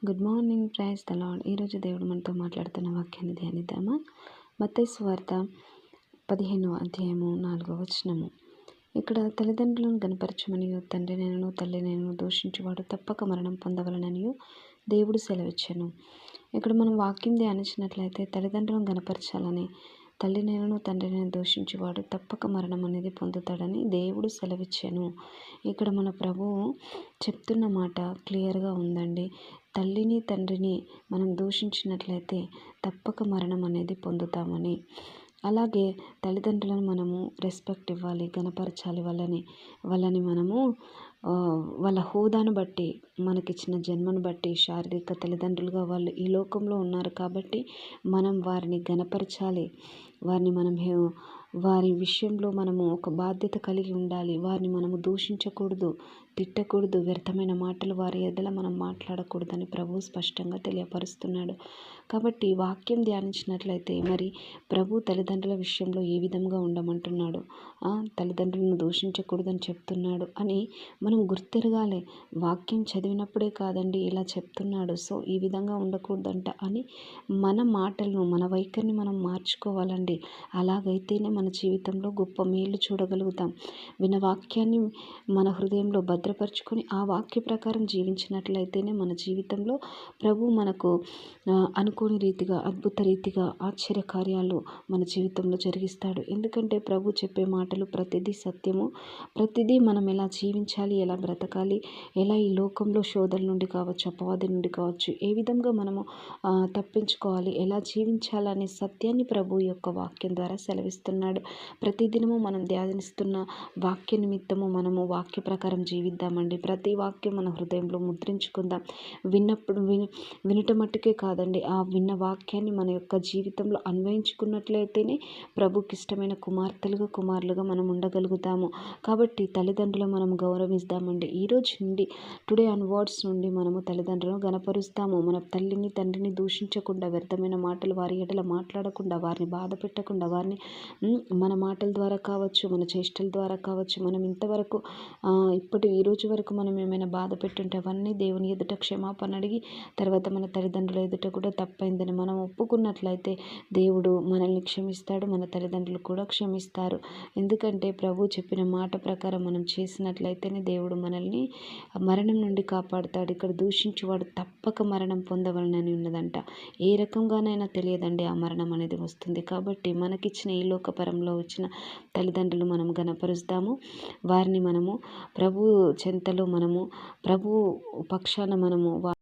Good morning, praise the Lord. ఈరోజు దేవుడు మనతో మాట్లాడుతున్న వాక్యాన్ని ధ్యానిద్దామా? మత్తయి సువార్త 15వ అధ్యాయము 4వ వచనము. ఇక్కడ తల్లిదండ్రులను గనపరచమనియు తండ్రినైనను తల్లినైనను దూషించువాడు తప్పక మరణం పొందవలననియు దేవుడు సెలవిచ్చెను. ఇక్కడ మనం వాక్యం ధ్యానించినట్లయితే తల్లిదండ్రులను గనపరచాలని, తల్లినైనను తండ్రినైనా దూషించువాడు తప్పక మరణం అనేది పొందుతాడని దేవుడు సెలవిచ్చాను. ఇక్కడ మన ప్రభువు చెప్తున్న మాట క్లియర్గా ఉందండి. తల్లిని తండ్రిని మనం దూషించినట్లయితే తప్పక మరణం అనేది పొందుతామని. అలాగే తల్లిదండ్రులను మనము రెస్పెక్ట్ ఇవ్వాలి, గనపరచాలి. వాళ్ళని మనము వాళ్ళ హోదాను బట్టి, మనకిచ్చిన జన్మను బట్టి, శారీరక తల్లిదండ్రులుగా వాళ్ళు ఈ లోకంలో ఉన్నారు కాబట్టి మనం వారిని గనపరచాలి. వారి విషయంలో మనము ఒక బాధ్యత కలిగి ఉండాలి. వారిని మనము దూషించకూడదు, తిట్టకూడదు, వ్యర్థమైన మాటలు వారి ఎడల మనం మాట్లాడకూడదని ప్రభువు స్పష్టంగా తెలియపరుస్తున్నాడు. కాబట్టి వాక్యం ధ్యానించినట్లయితే మరి ప్రభు తల్లిదండ్రుల విషయంలో ఏ విధంగా ఉండమంటున్నాడు, తల్లిదండ్రులను దూషించకూడదని చెప్తున్నాడు అని మనం గుర్తెరగాలి. వాక్యం చదివినప్పుడే కాదండి ఇలా చెప్తున్నాడు, సో ఈ విధంగా ఉండకూడదంట అని మన మాటలను, మన వైఖరిని మనం మార్చుకోవాలండి. అలాగైతేనే మన జీవితంలో గొప్ప మేలు చూడగలుగుతాం. విన్న వాక్యాన్ని మన హృదయంలో భద్రపరుచుకొని ఆ వాక్య ప్రకారం జీవించినట్లయితేనే మన జీవితంలో ప్రభు మనకు అనుకోని రీతిగా, అద్భుత రీతిగా ఆశ్చర్య కార్యాలు మన జీవితంలో జరిగిస్తాడు. ఎందుకంటే ప్రభు చెప్పే మాటలు ప్రతిదీ సత్యము. ప్రతిదీ మనం ఎలా జీవించాలి, ఎలా బ్రతకాలి, ఎలా ఈ లోకంలో శోధన నుండి కావచ్చు, అపవాది నుండి కావచ్చు, ఏ విధంగా మనము తప్పించుకోవాలి, ఎలా జీవించాలనే సత్యాన్ని ప్రభు యొక్క వాక్యం ద్వారా సెలవిస్తున్నాడు. ప్రతిదినము మనం ధ్యానిస్తున్న వాక్య నిమిత్తము మనము వాక్య ప్రకారం జీవిద్దామండి. ప్రతి వాక్యం మన హృదయంలో ముద్రించుకుందాం. వినటం మట్టుకే కాదండి, ఆ విన్న వాక్యాన్ని మన యొక్క జీవితంలో అన్వయించుకున్నట్లయితేనే ప్రభుకి ఇష్టమైన కుమార్తెలుగా, కుమారులుగా మనం ఉండగలుగుతాము. కాబట్టి తల్లిదండ్రులు మనం గౌరవిస్తామండి. ఈ రోజు నుండి, టుడే అన్వర్డ్స్ నుండి మనము తల్లిదండ్రులను గనపరుస్తాము. మన తల్లిని తండ్రిని దూషించకుండా, వ్యర్థమైన మాటలు వారి ఎడల మాట్లాడకుండా, వారిని బాధ పెట్టకుండా, వారిని మన మాటల ద్వారా కావచ్చు, మన చేష్టల ద్వారా కావచ్చు, మనం ఇంతవరకు ఈ రోజు వరకు మనం ఏమైనా బాధ పెట్టుంటే అవన్నీ దేవుని ఎదుట క్షమాపణ అడిగి, తర్వాత మన తల్లిదండ్రుల ఎదుట కూడా తప్పైందని మనం ఒప్పుకున్నట్లయితే దేవుడు మనల్ని క్షమిస్తాడు, మన తల్లిదండ్రులు కూడా క్షమిస్తారు. ఎందుకంటే ప్రభు చెప్పిన మాట ప్రకారం మనం చేసినట్లయితేనే దేవుడు మనల్ని మరణం నుండి కాపాడుతాడు. ఇక్కడ దూషించువాడు తప్పక మరణం పొందవలనని ఉన్నదంట. ఏ రకంగానైనా తెలియదండి ఆ మరణం అనేది వస్తుంది. కాబట్టి మనకిచ్చిన ఈ లోకపరంలో వచ్చిన తల్లిదండ్రులు మనం గనపరుస్తాము. వారిని మనము ప్రభు చెంతలో, మనము ప్రభు పక్షాన మనము